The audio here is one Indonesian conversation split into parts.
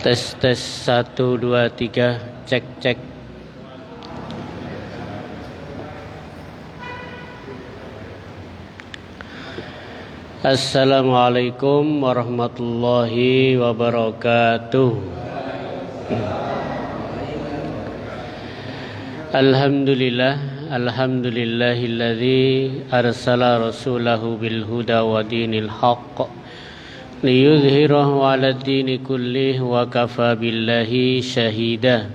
Tes tes 1 2 3 cek cek. Assalamualaikum warahmatullahi wabarakatuh. Alhamdulillahilladzi arsala rasulahu bil huda wa dinil haqq liyudhhirahu 'alad dini kullih wa kafa billahi shahida.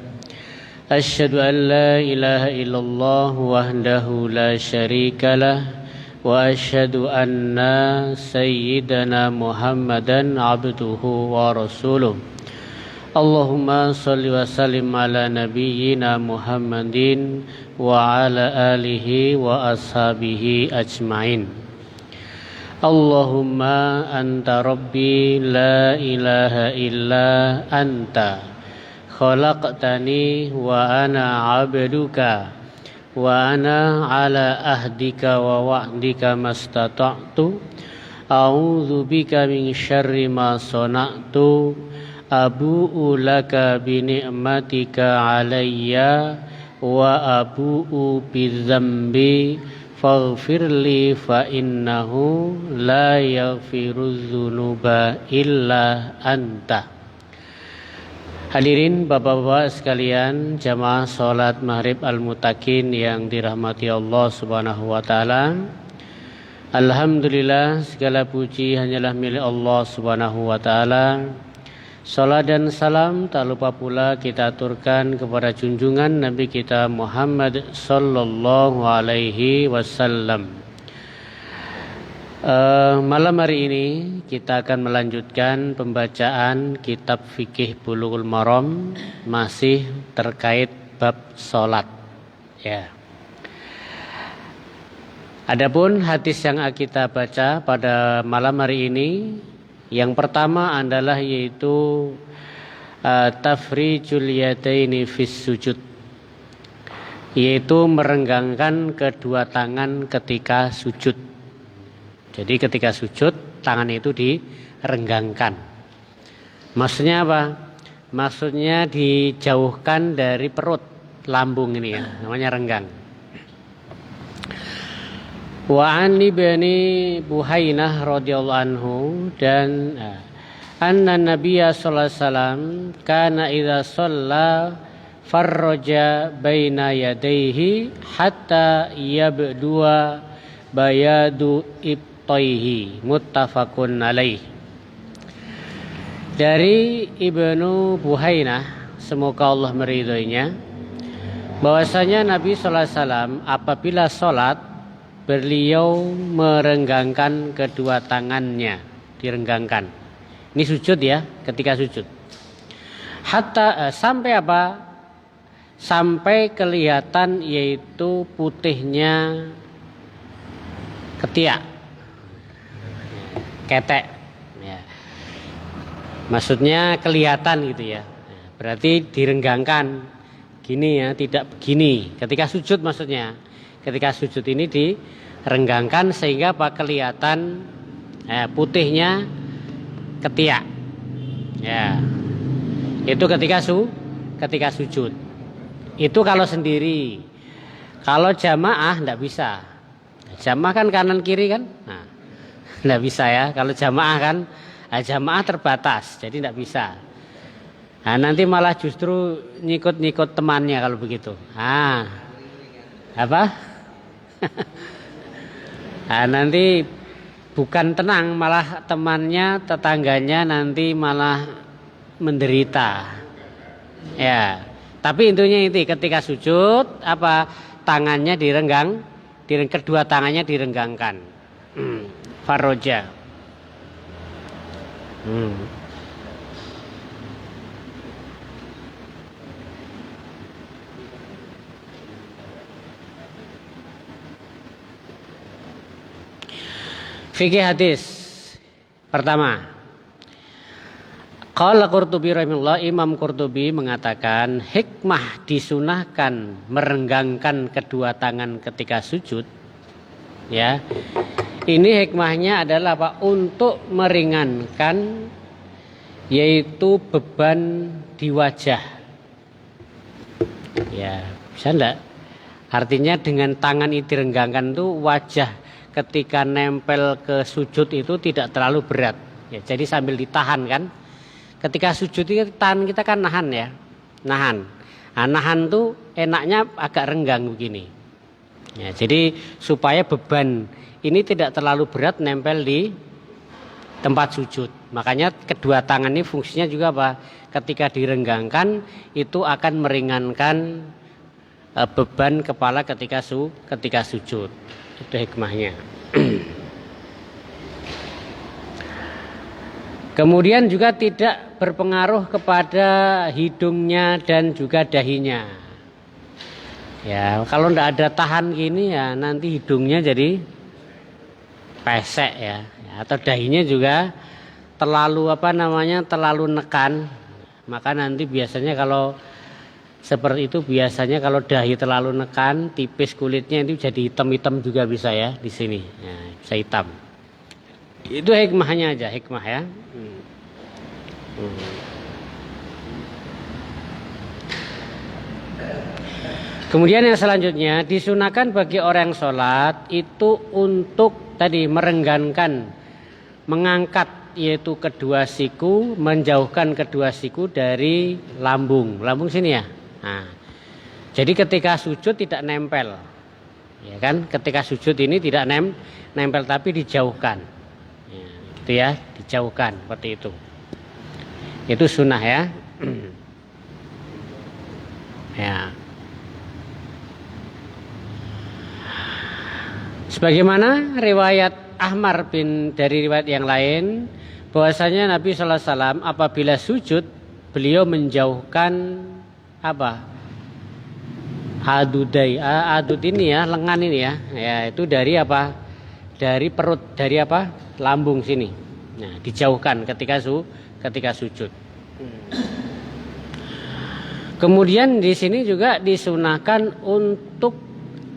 Asyhadu an la ilaha illallah wahdahu la syarikalah wa asyhadu anna sayyidana Muhammadan abduhu wa rasuluh. Allahumma salli wa sallim ala nabiyyina Muhammadin wa ala alihi wa ashabihi ajmain. Allahumma anta rabbi la ilaha illa anta khalaqtani wa ana abduka wa ana ala ahdika wa wa'dika mastata'tu a'udzu bika min syarri ma sana'tu abu'u laka bi ni'matika 'alayya wa abu'u bi dzambi faghfirli fa innahu la yaghfirudz dzunuba illa anta. Hadirin bapak-bapak sekalian, jamaah salat maghrib al-mutakin yang dirahmati Allah Subhanahu wa taala. Alhamdulillah, segala puji hanyalah milik Allah Subhanahu wa taala. Salat dan salam tak lupa pula kita aturkan kepada junjungan Nabi kita Muhammad sallallahu alaihi wasallam. Malam hari ini kita akan melanjutkan pembacaan kitab fikih Bulughul Maram, masih terkait bab salat. Ya. Adapun hadis yang kita baca pada malam hari ini, yang pertama adalah yaitu tafrijul yadaini fis sujud, yaitu merenggangkan kedua tangan ketika sujud. Jadi ketika sujud tangan itu direnggangkan. Maksudnya apa? Maksudnya dijauhkan dari perut, lambung ini ya, namanya renggang. Wa an ibni Buhainah radhiyallahu anhu, dan anna Nabiyya sallallahu alaihi wasallam kana idza shalla farraja baina yadayhi hatta yabdua bayadu ibtaihi, muttafaqun alaih. Dari Ibnu Buhainah, semoga Allah meridhoinya, bahwasanya Nabi sallallahu alaihi wasallam apabila salat, beliau merenggangkan kedua tangannya, direnggangkan. Ini sujud ya, ketika sujud. Hatta sampai apa? Sampai kelihatan yaitu putihnya ketiak, ketek ya. Maksudnya kelihatan gitu ya. Berarti direnggangkan gini ya, tidak begini ketika sujud. Maksudnya ketika sujud ini direnggangkan sehingga apa? Kelihatan putihnya ketiak ya. Itu ketika sujud. Itu kalau sendiri. Kalau jamaah enggak bisa. Jamaah kan kanan kiri kan, nah, nggak bisa ya. Kalau jamaah kan, jamaah terbatas, jadi nggak bisa. Nah, nanti malah justru nyikut temannya kalau begitu. Apa? Nah, nanti bukan tenang, malah temannya, tetangganya nanti malah menderita. Ya, tapi intinya itu ketika sujud apa? Tangannya kedua tangannya direnggangkan. Farroja. Fikih hadis pertama. Qala Qurtubi rahimahullah, Imam Qurtubi mengatakan hikmah disunahkan merenggangkan kedua tangan ketika sujud. Ya. Ini hikmahnya adalah apa? Untuk meringankan yaitu beban di wajah. Ya, bisa enggak? Artinya dengan tangan ini direnggangkan itu wajah ketika nempel ke sujud itu tidak terlalu berat. Ya, jadi sambil ditahan kan. Ketika sujud itu tangan kita kan nahan ya. Nahan. Nah, nahan tuh enaknya agak renggang begini. Ya, jadi supaya beban ini tidak terlalu berat nempel di tempat sujud. Makanya kedua tangan ini fungsinya juga apa? Ketika direnggangkan itu akan meringankan beban kepala ketika sujud. Itu hikmahnya. Kemudian juga tidak berpengaruh kepada hidungnya dan juga dahinya. Ya, kalau tidak ada tahan gini ya nanti hidungnya jadi pesek ya, atau dahinya juga terlalu terlalu nekan. Maka nanti biasanya kalau seperti itu biasanya kalau dahi terlalu nekan, tipis kulitnya itu jadi hitam-hitam juga bisa ya di sini. Ya, bisa hitam. Itu hikmahnya aja, hikmah ya. Kemudian yang selanjutnya disunahkan bagi orang sholat itu untuk tadi merenggangkan, mengangkat yaitu kedua siku, menjauhkan kedua siku dari lambung sini ya. Nah, jadi ketika sujud tidak nempel, ya kan? Ketika sujud ini tidak nempel tapi dijauhkan, ya, gitu ya, dijauhkan seperti itu. Itu sunnah ya. Ya. Sebagaimana riwayat Ahmar dari riwayat yang lain, bahwasanya Nabi Sallallahu Alaihi Wasallam apabila sujud beliau menjauhkan apa? Adud ini ya, lengan ini ya. Ya, itu dari apa? Dari perut, dari apa? Lambung sini. Nah, dijauhkan ketika sujud. Kemudian di sini juga disunahkan untuk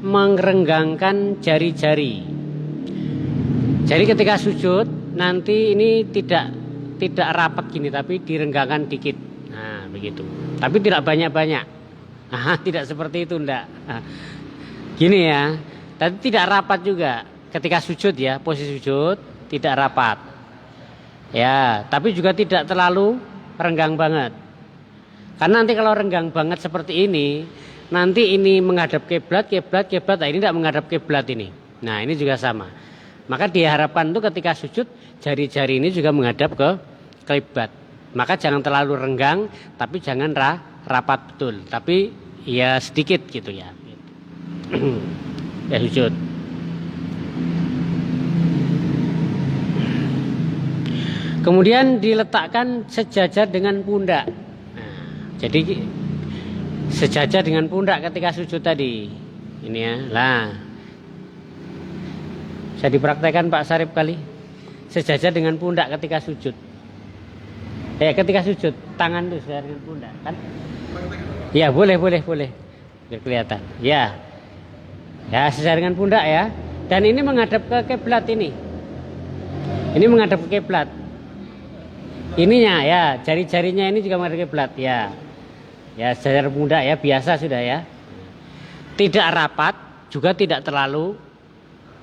merenggangkan jari-jari. Jadi ketika sujud nanti ini tidak rapat gini tapi direnggangkan dikit. Nah, begitu. Tapi tidak banyak-banyak. Nah, tidak seperti itu enggak. Nah, gini ya. Tapi tidak rapat juga. Ketika sujud ya, posisi sujud tidak rapat. Ya, tapi juga tidak terlalu renggang banget. Karena nanti kalau renggang banget seperti ini, nanti ini menghadap kiblat, nah ini tidak menghadap kiblat ini. Nah, ini juga sama. Maka diharapkan tuh ketika sujud jari-jari ini juga menghadap ke kiblat. Maka jangan terlalu renggang, tapi jangan rapat betul. Tapi ya sedikit gitu ya. Ya sujud. Kemudian diletakkan sejajar dengan pundak. Nah, jadi sejajar dengan pundak ketika sujud tadi. Ini ya. Lah. Bisa dipraktekkan Pak Sarip kali. Sejajar dengan pundak ketika sujud. Ketika sujud tangan itu sejajar dengan pundak kan? Ya, boleh. Biar kelihatan. Ya. Ya, sejajar dengan pundak ya. Dan ini menghadap ke kiblat ini. Ini menghadap ke kiblat. Ininya ya, jari-jarinya ini juga menghadap ke kiblat ya. Ya, sejajar pundak ya, biasa sudah ya. Tidak rapat, juga tidak terlalu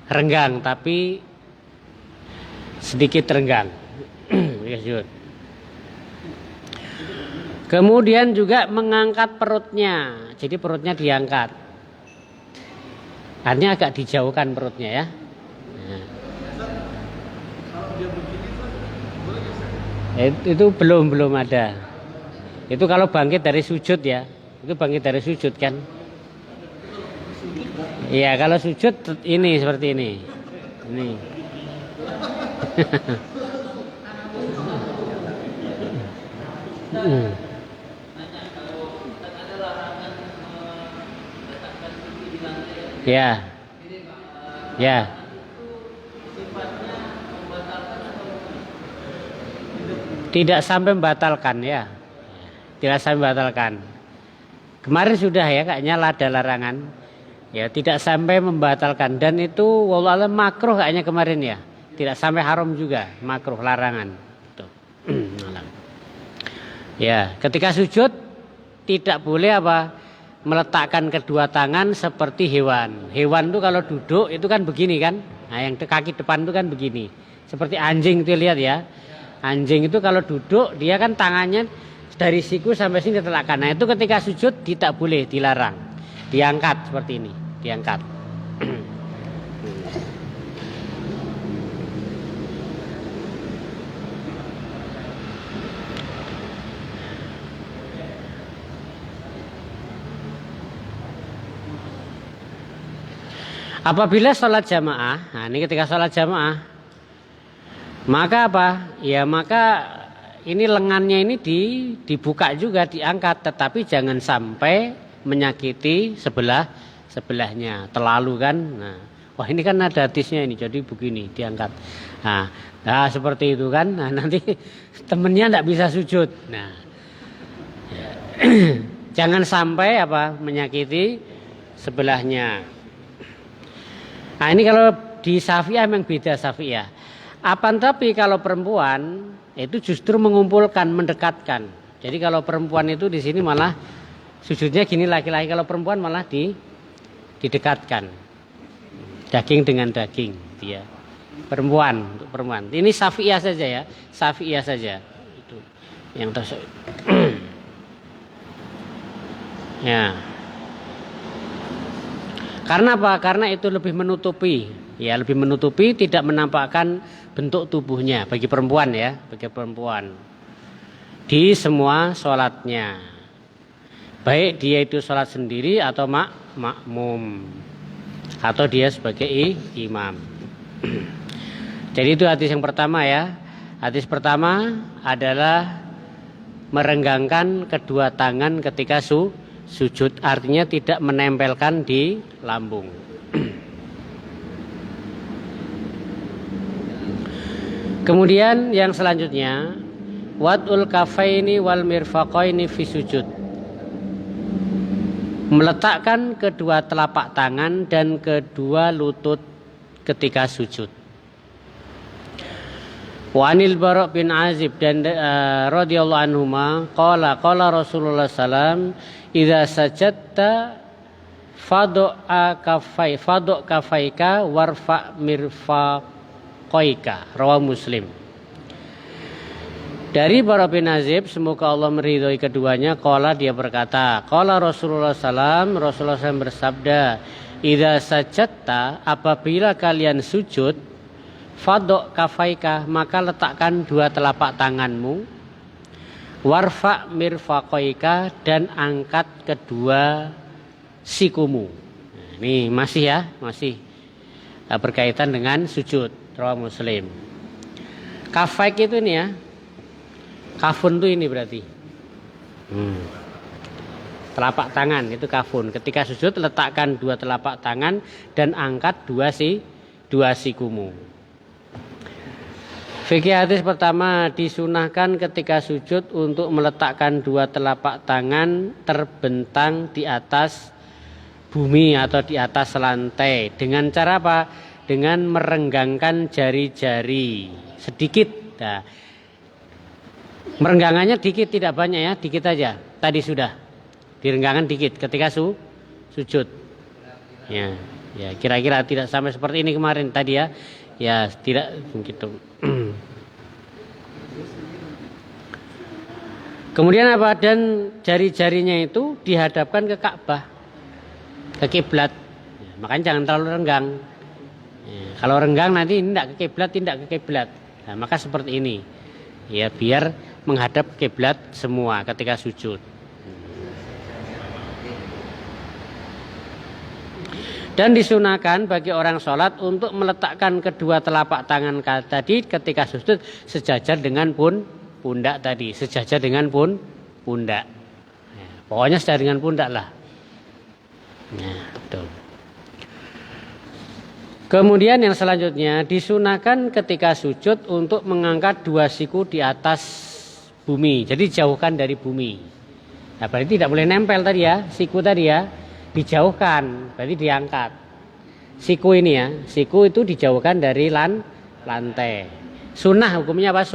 renggang, tapi sedikit renggang. Kemudian juga mengangkat perutnya. Jadi perutnya diangkat. Artinya agak dijauhkan perutnya ya. Nah. Itu belum ada. Itu kalau bangkit dari sujud ya. Itu bangkit dari sujud kan. Iya, kalau sujud ini seperti ini. Ini. Ya. Ya. Tidak sampai membatalkan ya. Tidak sampai membatalkan. Kemarin sudah ya kayaknya ada larangan. Ya, tidak sampai membatalkan dan itu wallahu makruh kayaknya kemarin ya. Tidak sampai haram juga, makruh larangan. Tuh. Ya, ketika sujud tidak boleh apa? Meletakkan kedua tangan seperti hewan. Hewan itu kalau duduk itu kan begini kan? Nah, yang kaki depan itu kan begini. Seperti anjing itu lihat ya. Anjing itu kalau duduk dia kan tangannya dari siku sampai sini diletakkan. Nah, itu ketika sujud tidak boleh, dilarang. Diangkat seperti ini, diangkat. Apabila sholat jamaah, nah ini ketika sholat jamaah, maka apa? Ya maka ini lengannya ini dibuka juga, diangkat, tetapi jangan sampai menyakiti sebelahnya, terlalu kan. Nah, wah ini kan ada hadisnya ini, jadi begini diangkat. Nah seperti itu kan. Nah nanti temennya tidak bisa sujud. Nah, jangan sampai apa menyakiti sebelahnya. Nah ini kalau di Syafi'iyah memang beda Syafi'iyah. Apan tapi kalau perempuan itu justru mengumpulkan, mendekatkan. Jadi kalau perempuan itu di sini malah sujudnya gini, laki-laki, kalau perempuan malah didekatkan. Daging dengan daging, dia. Perempuan, untuk perempuan. Ini Syafi'iyah saja ya, Syafi'iyah saja. Itu yang ya. Karena apa? Karena itu lebih menutupi, ya lebih menutupi, tidak menampakkan bentuk tubuhnya bagi perempuan ya, bagi perempuan di semua sholatnya, baik dia itu sholat sendiri atau makmum atau dia sebagai imam. Jadi itu hadis yang pertama ya. Hadis pertama adalah merenggangkan kedua tangan ketika sujud, artinya tidak menempelkan di lambung. Kemudian yang selanjutnya, wad'ul kafaini wal mirfaqaini fi sujud. Meletakkan kedua telapak tangan dan kedua lutut ketika sujud. Wa anil Bara' bin Azib dan radhiyallahu anhuma qala Rasulullah sallam idza sajadta fad'a kafaika warfa mirfaqaika, rawahu Muslim. Dari Bara' bin Azib, semoga Allah meridhai keduanya, qala dia berkata, qala Rasulullah sallam, Rasulullah sallam bersabda, idza sajadta, apabila kalian sujud, fadok kafaika, maka letakkan dua telapak tanganmu, warfa mirfaqaika, dan angkat kedua sikumu. Nah, ini masih berkaitan dengan sujud, rawahu Muslim. Kafaik itu ini ya, kafun itu ini berarti telapak tangan itu kafun. Ketika sujud letakkan dua telapak tangan dan angkat dua sikumu. Fikih hadis pertama, disunahkan ketika sujud untuk meletakkan dua telapak tangan terbentang di atas bumi atau di atas lantai. Dengan cara apa? Dengan merenggangkan jari-jari sedikit. Nah, merenggangannya dikit, tidak banyak ya, dikit aja. Tadi sudah direnggangkan dikit ketika sujud. Ya, kira-kira tidak sampai seperti ini kemarin tadi ya. Ya, tidak begitu. Kemudian apa? Dan jari-jarinya itu dihadapkan ke Ka'bah, ke kiblat. Ya, makanya jangan terlalu renggang. Ya, kalau renggang nanti ini tidak ke kiblat, Nah, maka seperti ini. Ya, biar menghadap kiblat semua ketika sujud. Dan disunahkan bagi orang sholat untuk meletakkan kedua telapak tangan tadi ketika sujud sejajar dengan pundak tadi, sejajar dengan pundak. Ya, pokoknya sejajar dengan pundak lah. Ya, betul. Kemudian yang selanjutnya disunahkan ketika sujud untuk mengangkat dua siku di atas bumi. Jadi jauhkan dari bumi. Nah, berarti tidak boleh nempel tadi ya, siku tadi ya. Dijauhkan, berarti diangkat. Siku ini ya, siku itu dijauhkan dari lantai. Sunnah hukumnya apa?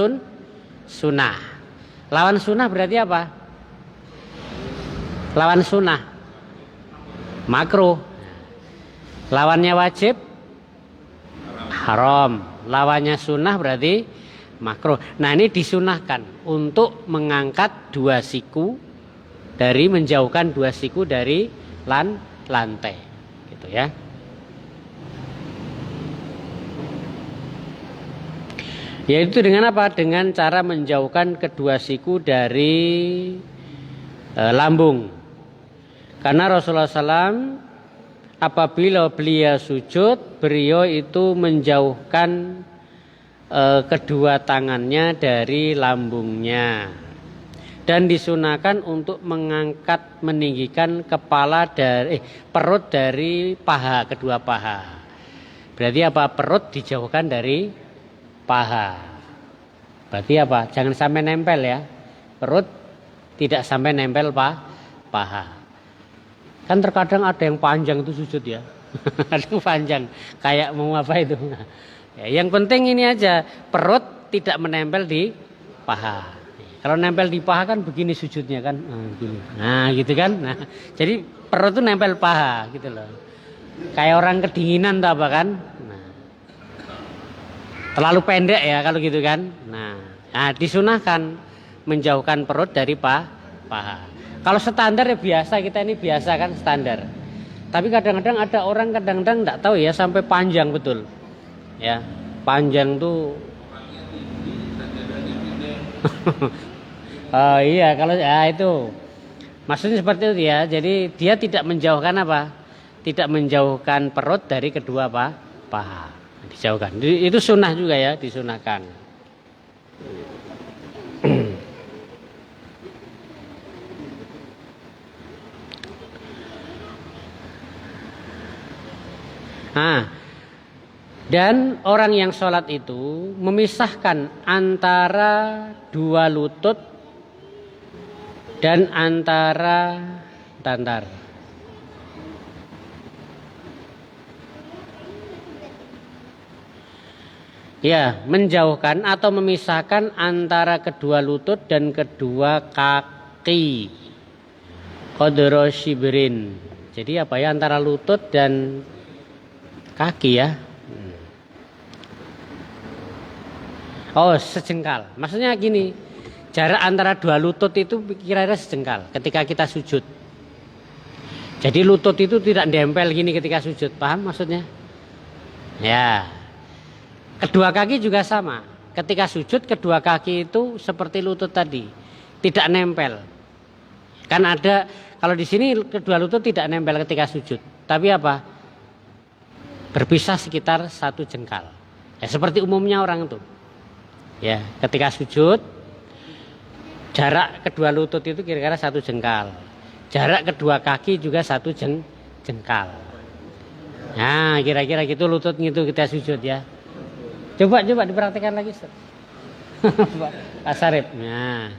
Sunnah. Lawan sunnah berarti apa? Lawan sunnah makruh. Lawannya wajib haram. Lawannya sunnah berarti makruh. Nah, ini disunahkan untuk mengangkat dua siku dari menjauhkan dua siku dari lantai, gitu ya. Yaitu dengan apa? Dengan cara menjauhkan kedua siku dari lambung. Karena Rasulullah SAW apabila beliau sujud, beliau itu menjauhkan kedua tangannya dari lambungnya. Dan disunahkan untuk mengangkat, meninggikan kepala dari perut dari paha, kedua paha. Berarti apa? Perut dijauhkan dari paha. Berarti apa? Jangan sampai nempel ya. Perut tidak sampai nempel paha. Kan terkadang ada yang panjang itu sujud ya. Ada yang panjang kayak mau apa itu. Ya, yang penting ini aja, perut tidak menempel di paha. Kalau nempel di paha kan begini sujudnya kan. Nah, gitu kan. Nah, jadi perut itu nempel paha gitu loh. Kayak orang kedinginan atau apa kan. Nah, terlalu pendek ya kalau gitu kan. Nah, disunahkan menjauhkan perut dari paha. Kalau standar ya biasa, kita ini biasa kan standar. Tapi kadang-kadang ada orang kadang-kadang enggak tahu ya sampai panjang betul. Ya, panjang tuh. Oh iya, kalau ya itu. Maksudnya seperti itu ya. Jadi dia tidak menjauhkan apa? Tidak menjauhkan perut dari kedua paha. Dijauhkan. Itu sunnah juga ya, disunahkan. Nah, dan orang yang sholat itu memisahkan antara dua lutut dan antara tantar. Ya, menjauhkan atau memisahkan antara kedua lutut dan kedua kaki. Qadra shibrin. Jadi apa ya, antara lutut dan kaki ya. Oh, sejengkal. Maksudnya gini, jarak antara dua lutut itu kira-kira sejengkal ketika kita sujud. Jadi lutut itu tidak nempel gini ketika sujud, paham maksudnya? Ya. Kedua kaki juga sama. Ketika sujud kedua kaki itu seperti lutut tadi, tidak nempel. Kan ada kalau di sini kedua lutut tidak nempel ketika sujud. Tapi apa? Berpisah sekitar satu jengkal. Ya, seperti umumnya orang itu. Ya, ketika sujud jarak kedua lutut itu kira-kira satu jengkal. Jarak kedua kaki juga satu jengkal. Nah, kira-kira gitu lutut gitu kita sujud ya. Coba diperhatikan lagi, Ustaz. Pak Sarip. Nah.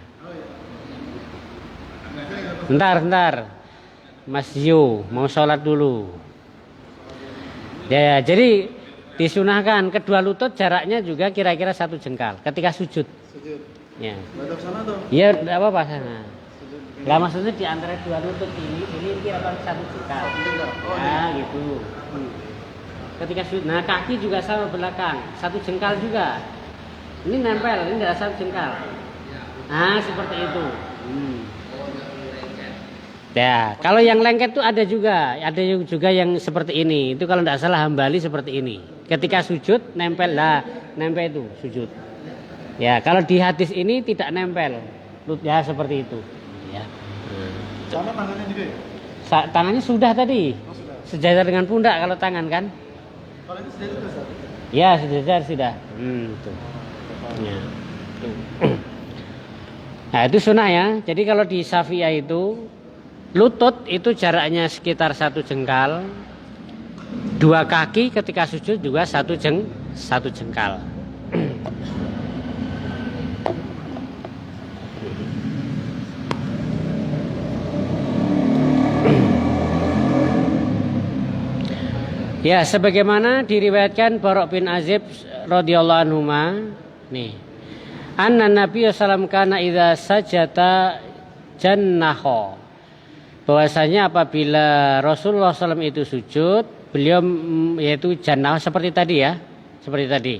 Bentar. Mas Yu mau sholat dulu. Ya, jadi disunahkan kedua lutut jaraknya juga kira-kira satu jengkal ketika sujud. Ya. Iya, enggak apa-apa sana. Lah maksudnya di antara dua lutut ini kira-kira satu jengkal. Nah, gitu. Ketika sujud, nah kaki juga sama belakang, satu jengkal juga. Ini nempel, ini tidak satu jengkal. Nah, seperti itu. Ya, kalau yang lengket itu ada juga yang seperti ini. Itu kalau tidak salah Hambali seperti ini. Ketika sujud nempel itu sujud. Ya, kalau di hadis ini tidak nempel. Ya seperti itu. Ya. Sama tangannya juga ya? Tangannya sudah tadi. Oh, sudah. Sejajar dengan pundak kalau tangan kan? Kalau itu sudah itu, Ustaz? Ya, sejajar sudah. Itu. Ya. Nah, itu sunnah ya. Jadi kalau di Syafi'iyah itu lutut itu jaraknya sekitar satu jengkal. Dua kaki ketika sujud juga satu jengkal. Ya, sebagaimana diriwayatkan Barok bin Azib radhiyallahu anhu, nih, Anna Nabi sallam kana idza sajata jannaho. Bahwasanya apabila Rasulullah SAW itu sujud, beliau yaitu jannah seperti tadi ya, seperti tadi.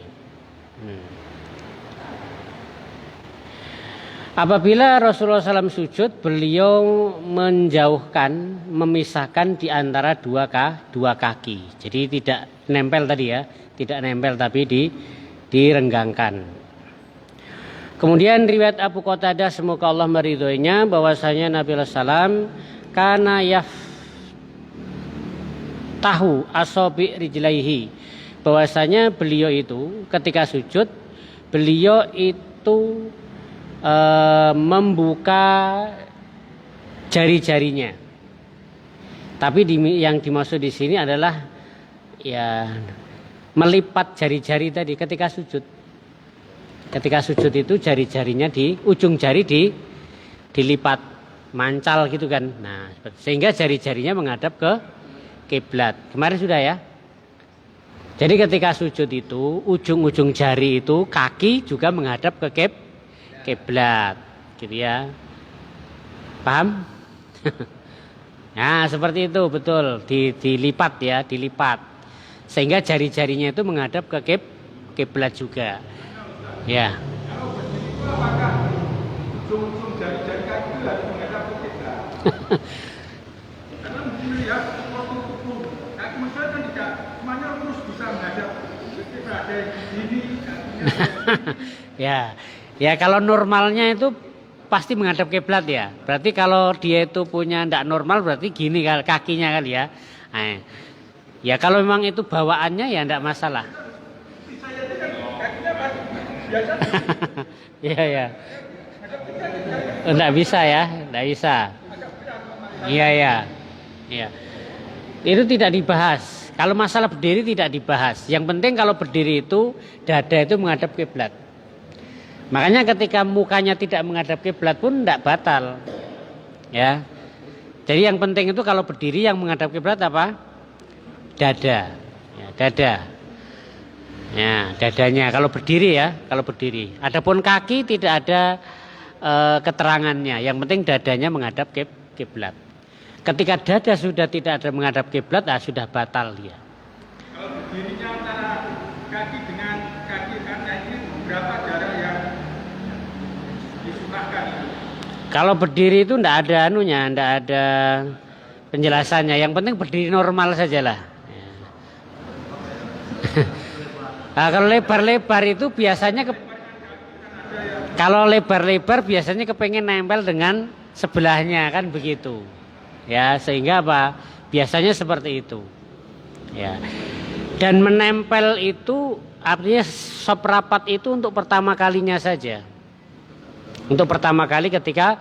Apabila Rasulullah SAW sujud, beliau menjauhkan, memisahkan di antara dua kaki. Jadi tidak nempel tadi ya, tidak nempel tapi direnggangkan. Kemudian riwayat Abu Qatadah semoga Allah meridhoinya bahwasanya Nabi SAW kana tahu asobi rijlaihi, bahwasanya beliau itu ketika sujud beliau itu membuka jari-jarinya. Tapi yang dimaksud di sini adalah ya melipat jari-jari tadi ketika sujud. Ketika sujud itu jari-jarinya di ujung jari dilipat, mancal gitu kan. Nah, sehingga jari-jarinya menghadap ke kiblat. Kemarin sudah ya. Jadi ketika sujud itu ujung-ujung jari itu kaki juga menghadap ke kiblat, gitu ya. Paham? Nah, seperti itu betul, dilipat ya, dilipat. Sehingga jari-jarinya itu menghadap ke kiblat juga. Ya. Apakah ujung-ujung jari-jari kaki itu harus menghadap ke kiblat? Karena melihat waktu kuku, kaki manusia kan tidak semuanya terus bisa menghadap ke kiblat. Ada yang di sini, Ya. Ya kalau normalnya itu pasti menghadap kiblat ya. Berarti kalau dia itu punya tidak normal berarti gini kakinya kali ya. Nah, ya kalau memang itu bawaannya ya tidak masalah. Iya ya. Enggak bisa ya, enggak bisa. Iya ya. Iya. Itu tidak dibahas. Kalau masalah berdiri tidak dibahas. Yang penting kalau berdiri itu dada itu menghadap kiblat. Makanya ketika mukanya tidak menghadap kiblat pun enggak batal. Ya. Jadi yang penting itu kalau berdiri yang menghadap kiblat apa? Dada. Ya, dada. Ya, dadanya kalau berdiri ya, kalau berdiri. Adapun kaki tidak ada keterangannya. Yang penting dadanya menghadap kiblat. Ketika dada sudah tidak ada menghadap kiblat, sudah batal dia. kalau berdirinya antara kaki dengan kaki kanan ini berapa jarak yang disunahkan? Kalau berdiri itu tidak ada anunya, tidak ada penjelasannya. Yang penting berdiri normal sajalah. Ya. Nah, kalau lebar-lebar itu biasanya kalau lebar-lebar biasanya kepengen nempel dengan sebelahnya kan begitu. Ya, sehingga apa? Biasanya seperti itu. Ya. Dan menempel itu artinya sop rapat itu untuk pertama kalinya saja. Untuk pertama kali ketika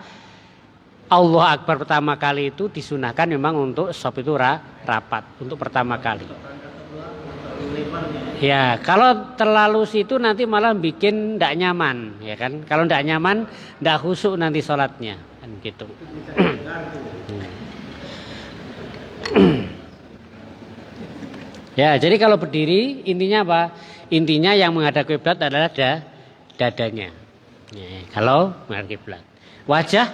Allah Akbar pertama kali itu disunahkan memang untuk sop itu rapat untuk pertama kali. Ya, kalau terlalu situ nanti malah bikin tidak nyaman, ya kan? Kalau tidak nyaman, tidak khusyuk nanti sholatnya, kan gitu. Ya, jadi kalau berdiri intinya apa? Intinya yang menghadap kiblat adalah dadanya. Ya, kalau menghadap kiblat, wajah,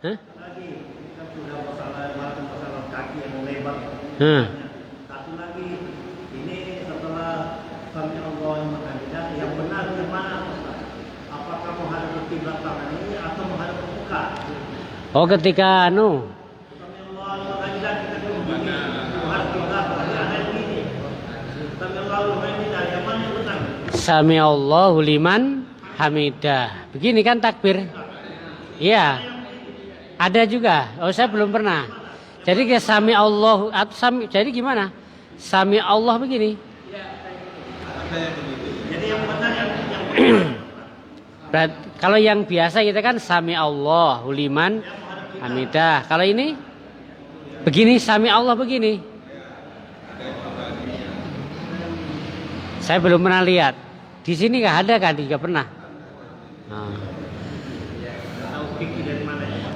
hah? Satu lagi, ini setelah kami Allah yang benar yang mana? Apakah menghadap kiblat tangan ini atau menghadap ke muka? Oh, ketika Kami Allah mengajar kita dulu begini, menghadap kiblat ada begini. Kami Allah mengajar yang mana yang benar? Sami Allahu liman hamidah. Begini kan takbir? Iya. Ada juga. Oh, saya belum pernah. Jadi kayak sami Allah atau sami, jadi gimana? Sami Allah begini. Jadi yang benar yang Kalau yang biasa kita kan sami Allahu liman hamidah. Kalau ini begini sami Allah begini. Saya belum pernah lihat. Di sini nggak ada kan? Tidak pernah. Nah.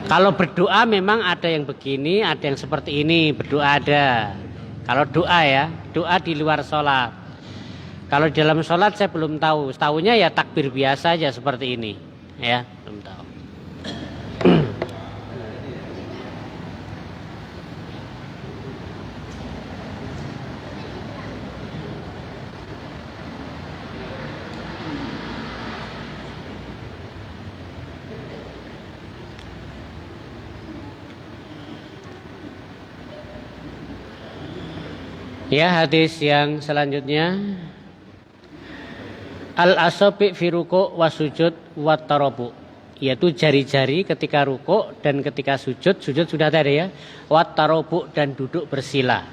Kalau berdoa memang ada yang begini, ada yang seperti ini. Berdoa ada. Kalau doa ya, doa di luar sholat. Kalau dalam sholat saya belum tahu. Tahunya ya takbir biasa aja seperti ini. Ya, belum tahu. Ya, hadis yang selanjutnya. Al-asabi fi ruku' wa sujud wa tarabu, yaitu jari-jari ketika ruku' dan ketika sujud. Sujud sudah tadi ya. Wa tarabu, dan duduk bersila.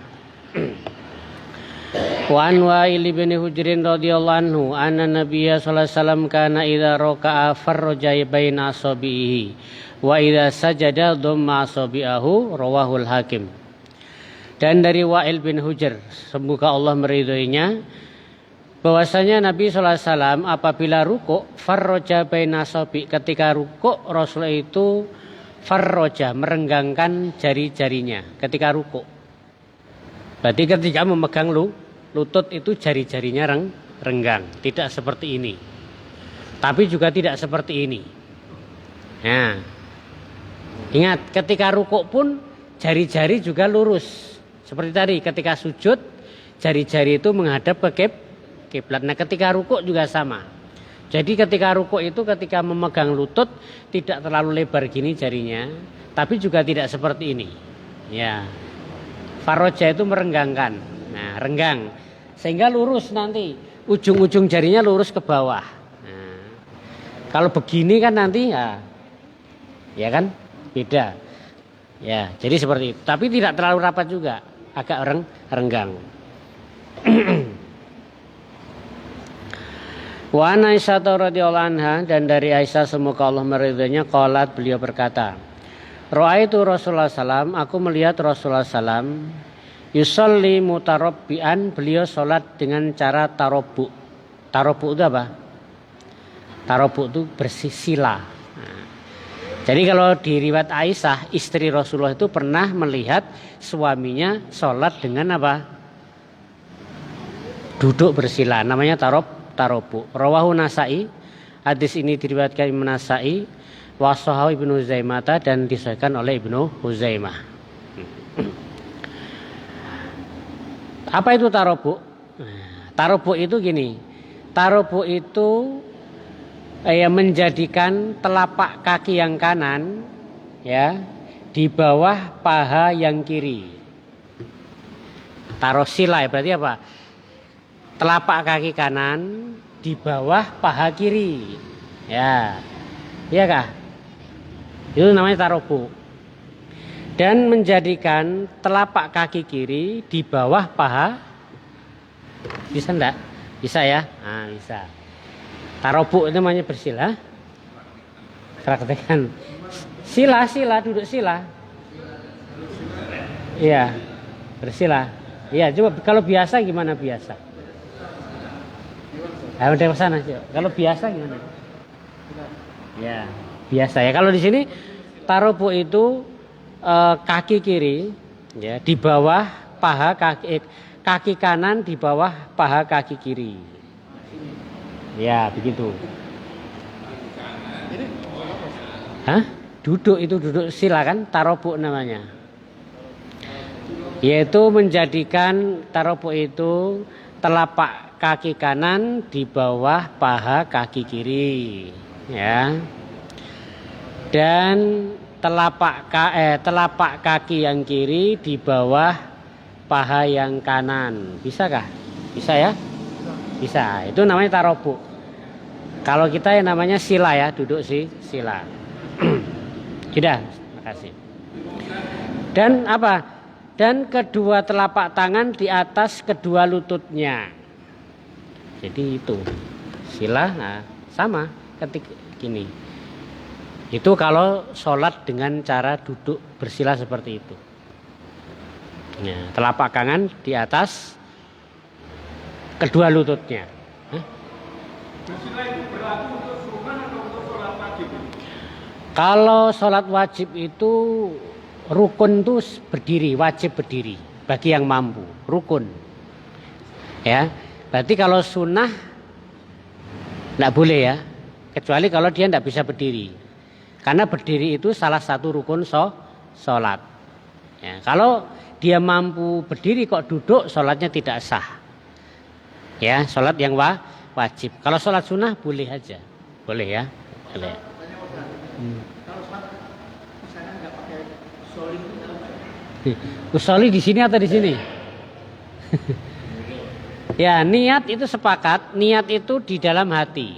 Wa an Wa'il bin Hujrin radhiyallahu anhu anna Nabiyya sallallahu alaihi wasallam kana idza raka'a farraja baina asabihi wa idza sajada dhamma asabi'ahu, rawahul Hakim. Dan dari Wa'il bin Hujr, semoga Allah meridhoinya, bahwasanya Nabi SAW apabila ruku' farroja baina asabi, ketika ruku' Rasul itu farroja, merenggangkan jari-jarinya ketika ruku'. Berarti ketika memegang lutut itu jari-jarinya renggang, tidak seperti ini. Tapi juga tidak seperti ini. Nah, ingat ketika ruku' pun jari-jari juga lurus. Seperti tadi ketika sujud jari-jari itu menghadap ke kiblat. Nah, ketika rukuk juga sama. Jadi ketika rukuk itu ketika memegang lutut tidak terlalu lebar gini jarinya, tapi juga tidak seperti ini. Ya. Farroja itu merenggangkan. Nah, renggang sehingga lurus nanti. Ujung-ujung jarinya lurus ke bawah. Nah, kalau begini kan nanti ya kan beda. Ya, jadi seperti itu. Tapi tidak terlalu rapat juga. Agak renggang. Wa an Aisyah radhiyallahu anha, dan dari Aisyah semoga Allah meridhoinya, qalat, beliau berkata, Ra'aitu Rasulullah sallam, aku melihat Rasulullah sallam yusolli mutarabbian, beliau sholat dengan cara tarabbu. Tarabbu itu apa? Tarabbu itu bersila. Jadi kalau di riwayat Aisyah, istri Rasulullah itu pernah melihat suaminya sholat dengan apa? Duduk bersila, namanya tarabbu. Rawahu Nasa'i, hadis ini diriwayatkan Imam Nasa'i, wa sahahu Ibnu Huzaimah, dan disahihkan oleh Ibnu Huzaimah. Apa itu tarabbu? Tarabbu itu gini, tarabbu itu menjadikan telapak kaki yang kanan ya di bawah paha yang kiri. Taruh sila ya, berarti apa? Telapak kaki kanan di bawah paha kiri. Ya. Iya kah? Itu namanya tarabbu. Dan menjadikan telapak kaki kiri di bawah paha. Bisa enggak? Bisa ya? Nah, bisa. Tarabbu itu namanya bersila. Praktekan. Sila, duduk sila. Iya, bersila. Iya, coba kalau biasa gimana biasa? Ayo udah kesana. Kalau biasa gimana? Ya, biasa ya. Kalau di sini tarabbu itu kaki kiri ya di bawah paha kaki kanan di bawah paha kaki kiri. Ya, begitu. Hah? Duduk itu duduk sila kan, tarabbu namanya. Yaitu menjadikan tarabbu itu telapak kaki kanan di bawah paha kaki kiri, ya. Dan telapak kaki yang kiri di bawah paha yang kanan. Bisakah? Bisa ya? Bisa. Itu namanya tarabbu. Kalau kita yang namanya sila ya, duduk sila. Sudah, makasih. Dan apa? Dan kedua telapak tangan di atas kedua lututnya. Jadi itu sila, nah, sama ketika gini. Itu kalau sholat dengan cara duduk bersila seperti itu. Ya, telapak tangan di atas kedua lututnya. Bersila itu berlaku untuk sunah atau untuk sholat wajib? Kalau sholat wajib itu rukun itu berdiri, wajib berdiri bagi yang mampu, rukun. Ya, Berarti kalau sunnah tidak boleh ya, kecuali kalau dia tidak bisa berdiri. Karena berdiri itu salah satu rukun sholat. Ya, kalau dia mampu berdiri kok duduk, sholatnya tidak sah. Ya, sholat yang wajib. Kalau sholat sunnah boleh aja, boleh ya, boleh. Kalau sholat misalnya nggak pakai soli itu apa? Usolli di sini atau di sini? Ya, niat itu sepakat, niat itu di dalam hati.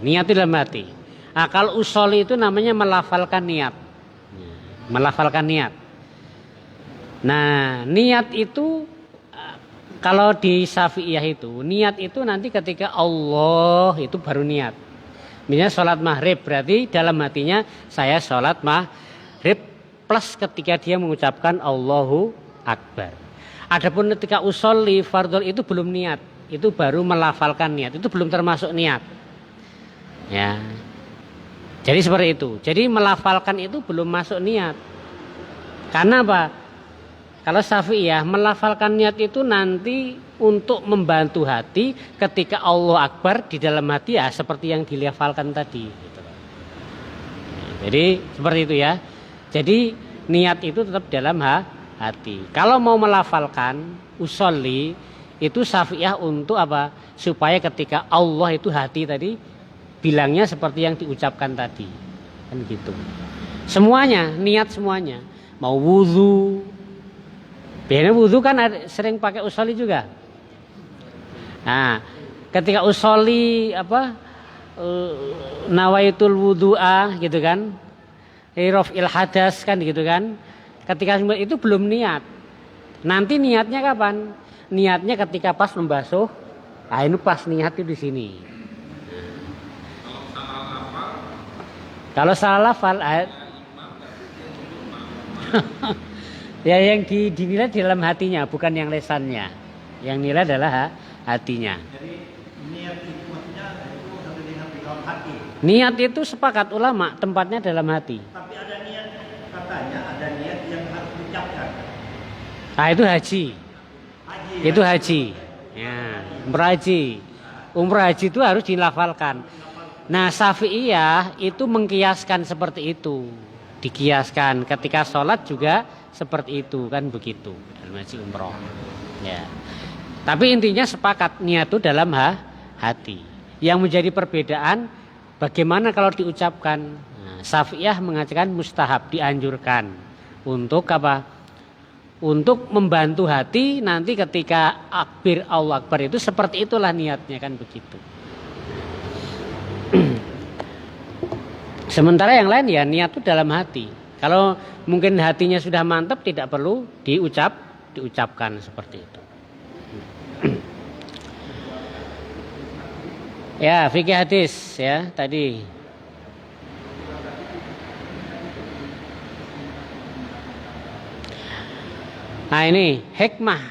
Niat di dalam hati. Nah, kalau usolli itu namanya melafalkan niat. Melafalkan niat. Nah, niat itu kalau di Syafi'iyah itu, niat itu nanti ketika Allah itu baru niat. Misalnya sholat maghrib, berarti dalam hatinya saya sholat maghrib plus ketika dia mengucapkan Allahu Akbar. Adapun ketika usolli fardhu itu belum niat, itu baru melafalkan niat, itu belum termasuk niat. Ya. Jadi seperti itu. Jadi melafalkan itu belum masuk niat. Karena apa? Kalau Syafi'iyah melafalkan niat itu nanti untuk membantu hati ketika Allah Akbar di dalam hati ya seperti yang dilafalkan tadi. Jadi seperti itu ya. Jadi niat itu tetap dalam hati. Kalau mau melafalkan usolli itu Syafi'iyah untuk apa? Supaya ketika Allah itu hati tadi bilangnya seperti yang diucapkan tadi. Kan gitu. Semuanya, niat semuanya. Mau wudu. Biasanya wudu kan sering pakai usolli juga. Nah, ketika usolli nawaitul wudu'a gitu kan. Raf'il hadas kan gitu kan. Ketika itu belum niat. Nanti niatnya kapan? Niatnya ketika pas membasuh. Nah, ini pas niat itu di sini. Kalau salah lafal ya yang dinilai di dalam hatinya, bukan yang lesannya. Yang nilai adalah hatinya. Jadi niat itu maksudnya itu satu dengan di dalam hati. Niat itu sepakat ulama tempatnya dalam hati. Tapi ada niat, katanya ada niat yang harus diucapkan. Nah itu haji. Haji. Itu haji. Ya, umrah haji. Umrah haji itu harus dilafalkan. Nah Syafi'iyah itu mengkiaskan seperti itu. Dikiaskan ketika sholat juga seperti itu kan begitu dalam haji umroh. Ya. Tapi intinya sepakat niat itu dalam hati. Yang menjadi perbedaan bagaimana kalau diucapkan. Nah, Syafi'iyah mengatakan mustahab, dianjurkan untuk apa? Untuk membantu hati nanti ketika akbir Allah Akbar itu seperti itulah niatnya kan begitu. Sementara yang lain ya niat itu dalam hati. Kalau mungkin hatinya sudah mantap tidak perlu diucapkan seperti itu. Ya, fikih hadis ya tadi. Nah ini hikmah.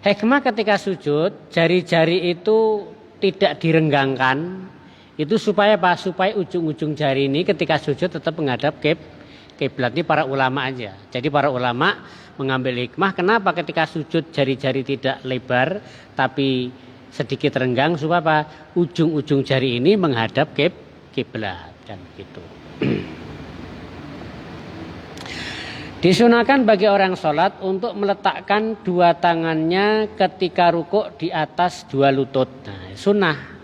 Hikmah ketika sujud jari-jari itu tidak direnggangkan. Itu supaya apa? Supaya ujung-ujung jari ini ketika sujud tetap menghadap kiblat. Ini para ulama aja. Jadi para ulama mengambil hikmah kenapa ketika sujud jari-jari tidak lebar tapi sedikit renggang supaya apa? Ujung-ujung jari ini menghadap kiblat dan gitu. Disunahkan bagi orang sholat untuk meletakkan dua tangannya ketika rukuk di atas dua lutut. Nah, sunnah.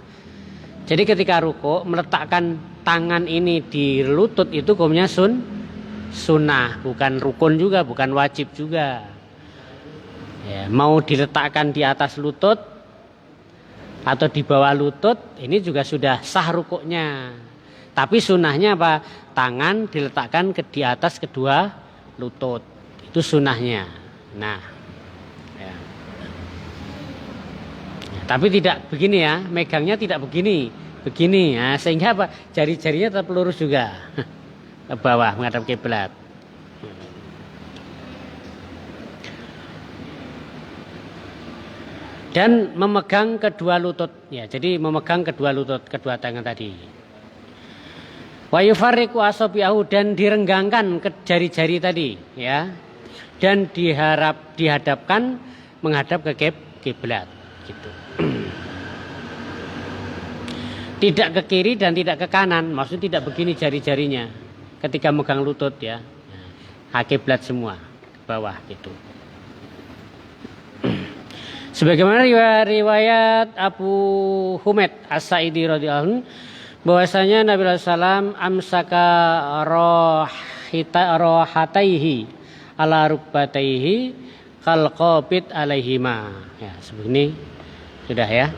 Jadi ketika rukuk meletakkan tangan ini di lutut itu hukumnya sunnah, bukan rukun juga, bukan wajib juga. Ya, mau diletakkan di atas lutut atau di bawah lutut ini juga sudah sah rukuknya. Tapi sunnahnya apa? Tangan diletakkan di atas kedua lutut. Itu sunnahnya. Nah, ya. Tapi tidak begini ya, megangnya tidak begini, nah, sehingga apa? Jari-jarinya tetap lurus juga ke bawah menghadap kiblat. Dan memegang kedua lutut, ya, jadi memegang kedua lutut, kedua tangan tadi. Wa yufarriqu asabi'ahu dan direnggangkan ke jari-jari tadi, ya, dan dihadapkan menghadap ke kiblat, gitu. Tidak ke kiri dan tidak ke kanan, maksudnya tidak begini jari-jarinya ketika megang lutut ya. Kiblat semua ke bawah gitu. Sebagaimana riwayat Abu Humaid As-Sa'idi radhiyallahu anhu bahwasanya Nabi SAW amsaka rohataihi ala rukbataihi kal qabid alaihima. Ya, sebegini sudah ya.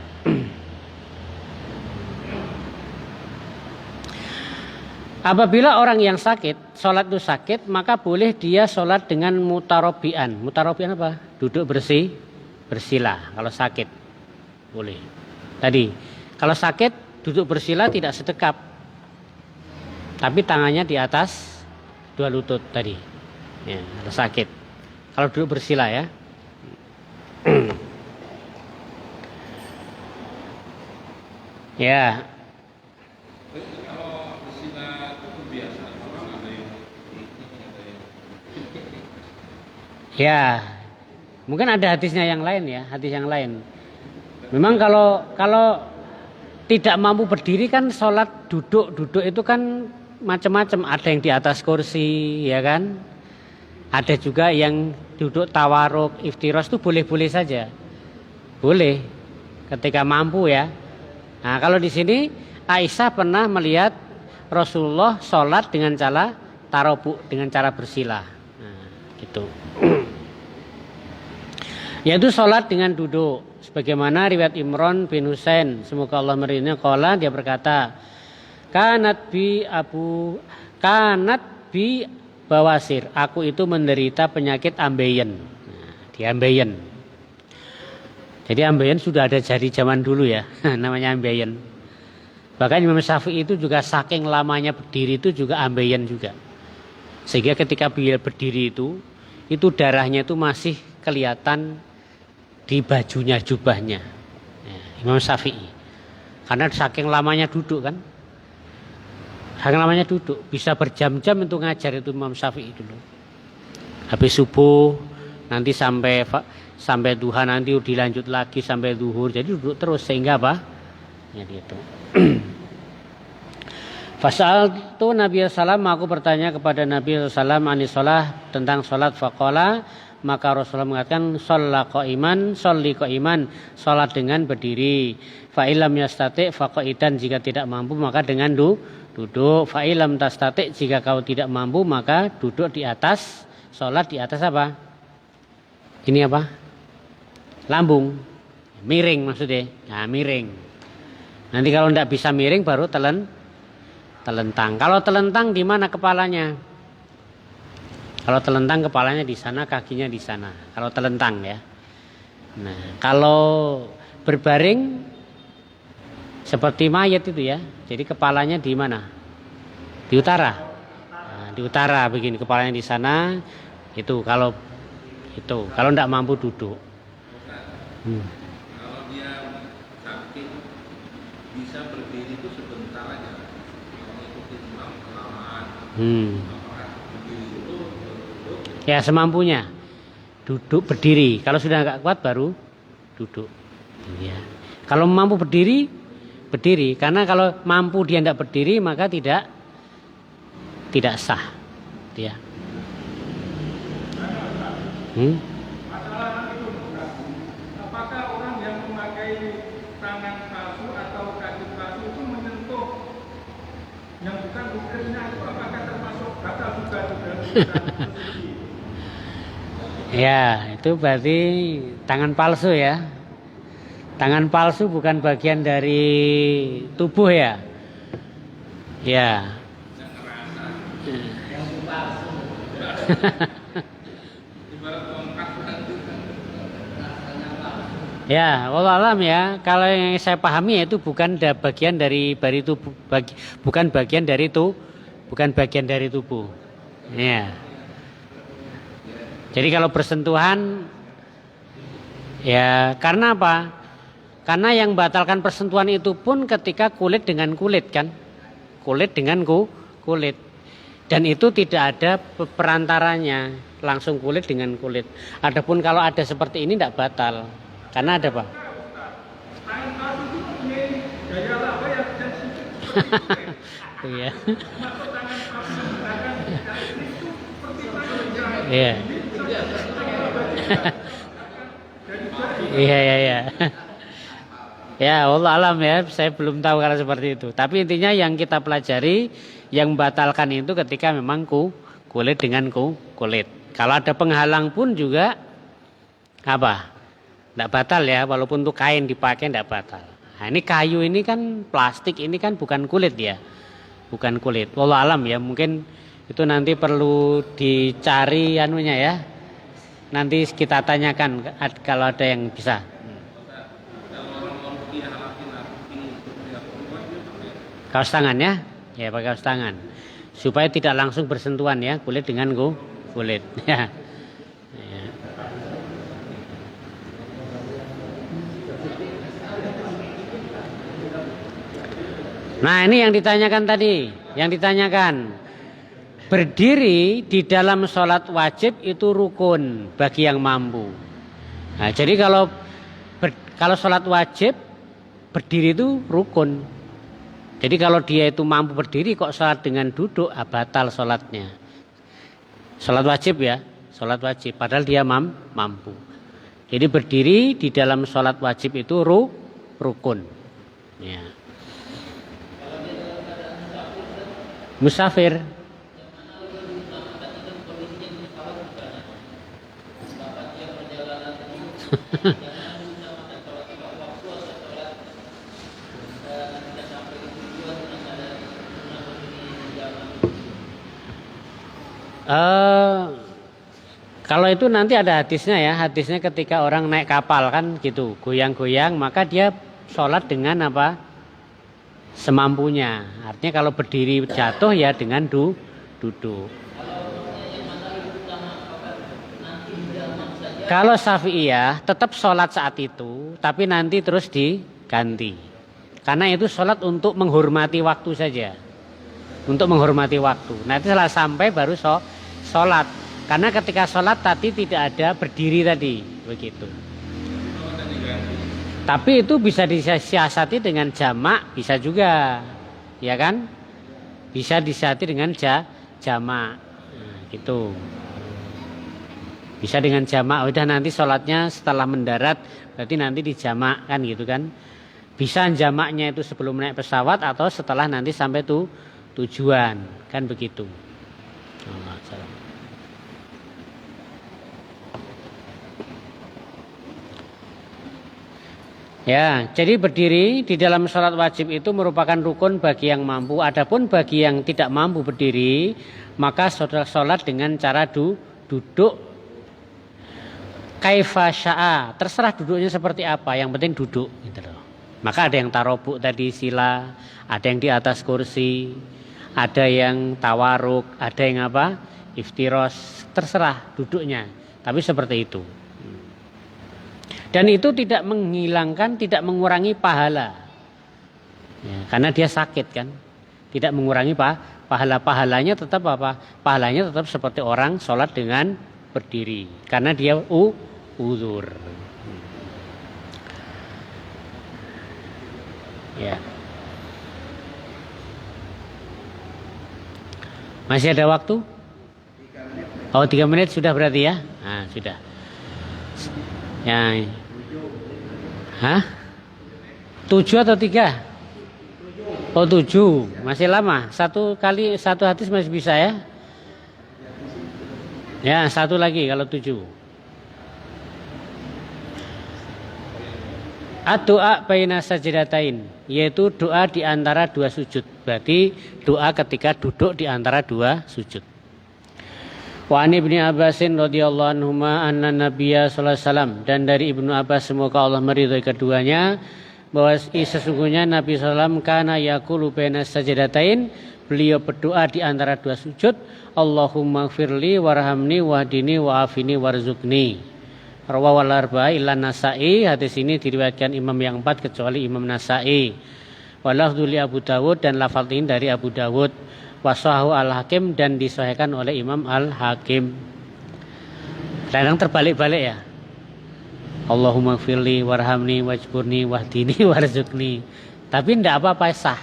Apabila orang yang sakit, sholat itu sakit, maka boleh dia sholat dengan mutarobian. Mutarobian apa? Duduk bersila. Kalau sakit, boleh. Tadi, kalau sakit, duduk bersila tidak sedekap. Tapi tangannya di atas dua lutut tadi. Ya, kalau sakit. Kalau duduk bersila ya. Ya. Ya, mungkin ada hadisnya yang lain ya, hadis yang lain. Memang kalau tidak mampu berdiri kan sholat duduk itu kan macam-macam. Ada yang di atas kursi, ya kan? Ada juga yang duduk tawaruk, iftiros itu boleh-boleh saja, boleh ketika mampu ya. Nah kalau di sini Aisyah pernah melihat Rasulullah sholat dengan cara tarobuk, dengan cara bersila, nah, gitu. Yaitu sholat dengan duduk sebagaimana riwayat Imran bin Husain semoga Allah meridhoinya qala dia berkata kanat bi bawasir aku itu menderita penyakit ambeien. Nah, di ambeien. Jadi ambeien sudah ada dari zaman dulu ya namanya ambeien. Bahkan Imam Syafi'i itu juga saking lamanya berdiri itu juga ambeien juga. Sehingga ketika beliau berdiri itu darahnya itu masih kelihatan di bajunya, jubahnya ya, Imam Syafi'i. Karena saking lamanya duduk kan, saking lamanya duduk bisa berjam-jam untuk ngajar itu Imam Syafi'i dulu. Habis subuh nanti sampai duha, nanti dilanjut lagi sampai zuhur. Jadi duduk terus sehingga apa? Ya gitu. Fasal tu Nabi Sallam aku bertanya kepada Nabi Sallam anis sholat tentang sholat faqala maka Rasulullah mengatakan sholli qaiman sholat dengan berdiri fa illam yastati fa qaidan jika tidak mampu maka dengan duduk fa illam tastati jika kau tidak mampu maka duduk di atas sholat di atas apa ini apa lambung miring maksudnya nah miring nanti kalau tidak bisa miring baru telentang kalau telentang di mana kepalanya. Kalau telentang kepalanya di sana, kakinya di sana. Kalau telentang ya. Nah, kalau berbaring seperti mayat itu ya. Jadi kepalanya di mana? Di utara. Nah, di utara begini kepalanya di sana. Itu kalau tidak mampu duduk. Kalau dia sakit bisa berdiri itu sebentar aja. Kalau ikuti imam kelamaan. Ya semampunya duduk berdiri. Kalau sudah nggak kuat baru duduk. Ya. Kalau mampu berdiri karena kalau mampu dia tidak berdiri maka tidak sah. Ya. Masalah itu apakah orang yang memakai tangan palsu atau kaki palsu itu menyentuh yang bukan ukirnya itu apakah termasuk batal juga? Ya, itu berarti tangan palsu ya. Tangan palsu bukan bagian dari tubuh ya. Ya. Ya, wallahu alam ya. Kalau yang saya pahami itu bukan bagian dari tubuh, bukan bagian dari tubuh. Ya. Jadi kalau bersentuhan ya karena apa? Karena yang batalkan persentuhan itu pun ketika kulit dengan kulit kan. Kulit dengan kulit. Dan itu tidak ada perantaranya, langsung kulit dengan kulit. Adapun kalau ada seperti ini tidak batal. Karena ada apa? Tangan palsu itu mempunyai daya laba yang Iya. Masuk tangan Prabowo, tangan itu seperti tangan Iya. dari Iya, iya, iya. Ya, Allah alam ya, saya belum tahu kalau seperti itu. Tapi intinya yang kita pelajari, yang membatalkan itu ketika memang kulit dengan kulit. Kalau ada penghalang pun juga apa? Tidak batal ya, walaupun untuk kain dipakai tidak batal. Nah, ini kayu ini kan plastik, ini kan bukan kulit ya. Bukan kulit. Wallah alam ya, mungkin itu nanti perlu dicari anunya ya. Nanti kita tanyakan kalau ada yang bisa. Kaos tangan ya, ya pakai kaos tangan supaya tidak langsung bersentuhan ya kulit dengan kulit. Ya. Nah ini yang ditanyakan tadi, yang ditanyakan berdiri di dalam sholat wajib itu rukun bagi yang mampu. Nah, jadi kalau sholat wajib berdiri itu rukun. Jadi kalau dia itu mampu berdiri kok sholat dengan duduk, batal sholatnya. Sholat wajib ya, sholat wajib. Padahal dia mampu. Jadi berdiri di dalam sholat wajib itu rukun. Ya. Musafir. Kalau itu nanti ada hadisnya ya. Hadisnya ketika orang naik kapal kan gitu, goyang-goyang, maka dia sholat dengan apa? Semampunya. Artinya kalau berdiri jatuh ya dengan duduk. Kalau Syafi'iyah tetap sholat saat itu, tapi nanti terus diganti. Karena itu sholat untuk menghormati waktu saja. Untuk menghormati waktu. Nah itu setelah sampai baru sholat. Karena ketika sholat tadi tidak ada berdiri tadi. Begitu. Tapi itu bisa disiasati dengan jamak, bisa juga. Ya kan? Bisa disiasati dengan jamak. Nah, gitu. Bisa dengan jamak. Udah nanti sholatnya setelah mendarat, berarti nanti dijamak kan gitu kan. Bisa jamaknya itu sebelum naik pesawat atau setelah nanti sampai tujuan. Kan begitu. Ya, jadi berdiri di dalam sholat wajib itu merupakan rukun bagi yang mampu. Adapun bagi yang tidak mampu berdiri, maka sholat dengan cara duduk kaifa sya'a. Terserah duduknya seperti apa, yang penting duduk gitu loh. Maka ada yang tarobuk tadi sila, ada yang di atas kursi, ada yang tawaruk, ada yang apa? Iftiros, terserah duduknya. Tapi seperti itu. Dan itu tidak menghilangkan, tidak mengurangi pahala. Ya, karena dia sakit kan. Tidak mengurangi pahalanya tetap apa? Pahalanya tetap seperti orang sholat dengan berdiri. Karena dia uzur. Ya. Masih ada waktu? 3 menit. Oh 3 menit sudah berarti ya? Nah sudah. Ya. Hah? 7 atau 3? Oh 7, masih lama. Satu hadis masih bisa ya? Ya, satu lagi kalau 7. Doa baina sajdatain, yaitu doa di antara 2 sujud. Berarti doa ketika duduk di antara 2 sujud. Wa an Ibnu Abbasin radhiyallahu anhuma anna Nabiyya sallallahu alaihi wasallam, dan dari Ibnu Abbas semoga Allah meridhai keduanya bahwa sesungguhnya Nabi sallallahu alaihi wasallam kana yaqulu baina sajdatain, beliau berdoa di antara 2 sujud, Allahumma gfirli warhamni wahdini wa'afini warzuqni. Rawahul arba'a illa Nasa'i. Hadis ini diriwayatkan imam yang 4 kecuali Imam Nasa'i. Wa lafdhu li Abu Dawud, dan lafaz ini dari Abu Dawud. Wasahu al-Hakim, dan disahihkan oleh Imam al-Hakim. Kadang terbalik-balik ya. Allahumma gfirli warhamni wajburni wahdini warzuqni. Tapi tidak apa-apa sah.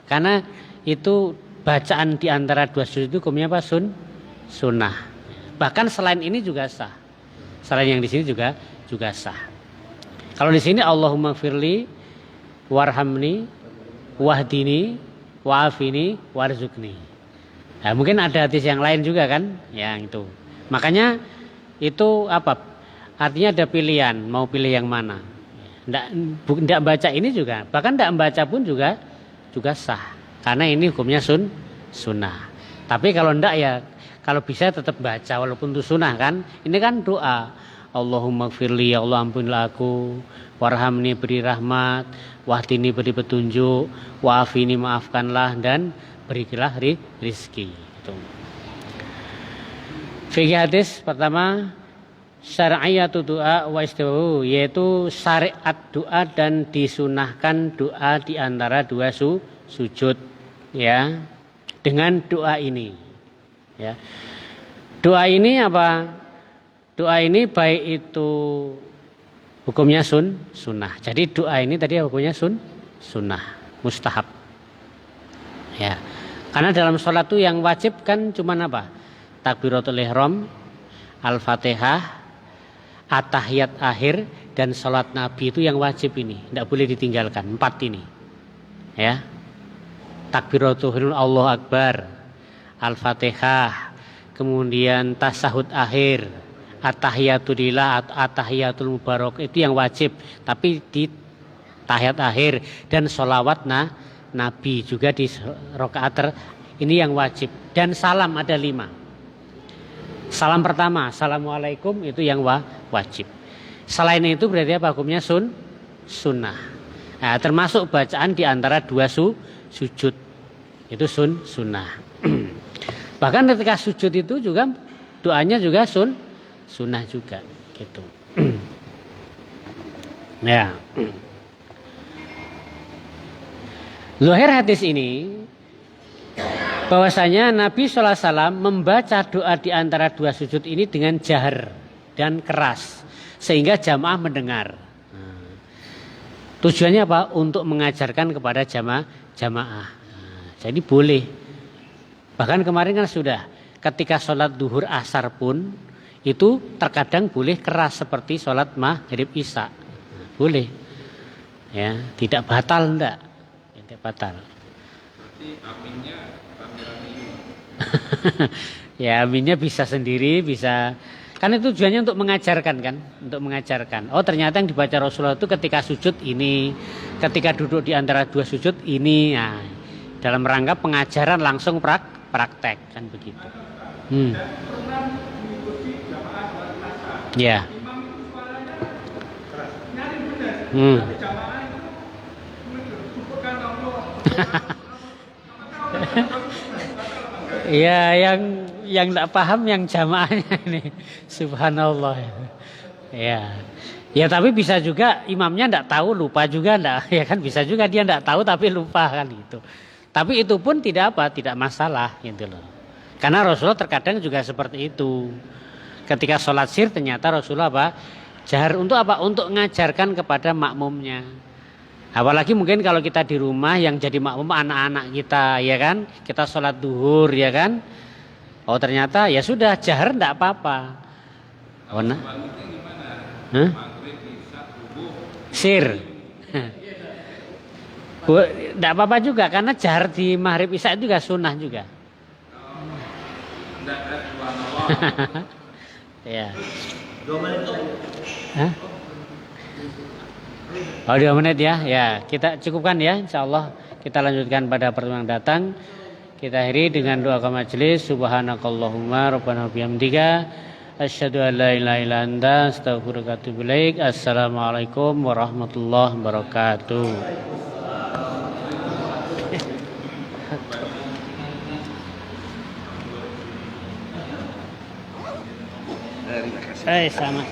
Karena itu bacaan di antara dua sujud itu hukumnya apa? Sunnah. Bahkan selain ini juga sah. Selain yang di sini juga sah. Kalau di sini Allahumma firli warhamni wahdini wa'afini warzuqni. Nah, mungkin ada hadis yang lain juga kan? Yang itu. Makanya itu apa? Artinya ada pilihan, mau pilih yang mana. Tidak baca ini juga, bahkan tidak membaca pun juga sah. Karena ini hukumnya sunnah. Tapi kalau tidak ya, kalau bisa tetap baca walaupun itu sunnah kan. Ini kan doa. Allahumma gfirli, ya Allah ampunilah aku, warhamni beri rahmat, wahdini beri petunjuk, wa'afini maafkanlah, dan berilah rizki. Gitu. Fikih hadis pertama, syar'iyatu doa wa istiwahu, yaitu syariat doa dan disunahkan doa di antara dua sujud, ya, dengan doa ini, ya. Doa ini apa? Doa ini baik itu hukumnya sunnah. Jadi doa ini tadi hukumnya sunnah, mustahab. Ya. Karena dalam sholat itu yang wajib kan cuma apa? Takbiratul ihram, Al-Fatihah, At-tahiyat akhir, dan sholat Nabi itu yang wajib ini. Tidak boleh ditinggalkan. 4 ini. Ya. Takbiratul ihram, Allahu Akbar, Al-Fatihah, kemudian tasahud akhir, At-tahiyatu lillah, At-tahiyatul mubarak, itu yang wajib. Tapi di tahiyat akhir dan sholawat Nabi juga di rakaat ini yang wajib. Dan salam ada 5. Salam pertama, assalamualaikum, itu yang wajib. Selain itu berarti apa hukumnya? Sunnah. Nah, termasuk bacaan di antara dua sujud itu sunnah. Bahkan ketika sujud itu juga doanya juga sunnah juga gitu. Ya. Zahir hadis ini bahwasanya Nabi SAW membaca doa di antara dua sujud ini dengan jahar dan keras sehingga jamaah mendengar. Tujuannya apa? Untuk mengajarkan kepada jamaah. Jadi boleh. Bahkan kemarin kan sudah ketika sholat duhur asar pun itu terkadang boleh keras seperti sholat maghrib isya. Boleh. Ya, tidak batal enggak? Tidak batal. Berarti aminnya rame-rame. Ya, aminnya bisa sendiri, bisa. Kan itu tujuannya untuk mengajarkan kan, untuk mengajarkan. Oh, ternyata yang dibaca Rasulullah itu ketika sujud ini, ketika duduk di antara dua sujud ini. Nah, dalam rangka pengajaran langsung praktek kan begitu. Ya. Imam itu suaranya keras. Nyaring benar. Tapi jamaah itu subhan Allah. Iya, yang tidak paham yang jamaahnya ini. Subhanallah. Ya. Ya, tapi bisa juga imamnya tidak tahu, lupa juga enggak. Ya kan bisa juga dia tidak tahu tapi lupa kan gitu. Tapi itu pun tidak masalah gitu loh. Karena Rasulullah terkadang juga seperti itu. Ketika sholat sir ternyata Rasulullah apa? Jahar untuk apa? Untuk mengajarkan kepada makmumnya. Apalagi mungkin kalau kita di rumah yang jadi makmum anak-anak kita, ya kan? Kita sholat duhur, ya kan? Oh ternyata ya sudah jahar enggak apa-apa. Oh nah. Hah? Sir. Enggak apa-apa juga karena jahar di maghrib isya juga sunnah juga. Ya. 2 menit. Hah? Oh 2 menit ya. Ya, kita cukupkan ya. Insyaallah kita lanjutkan pada pertemuan datang. Kita akhiri dengan doa ke majelis. Subhanakallahumma rabbana bihamdika asyhadu an la ilaha illa anta astaghfiruka wa atubu ilaik. Assalamualaikum warahmatullahi wabarakatuh. Terima kasih. Sama.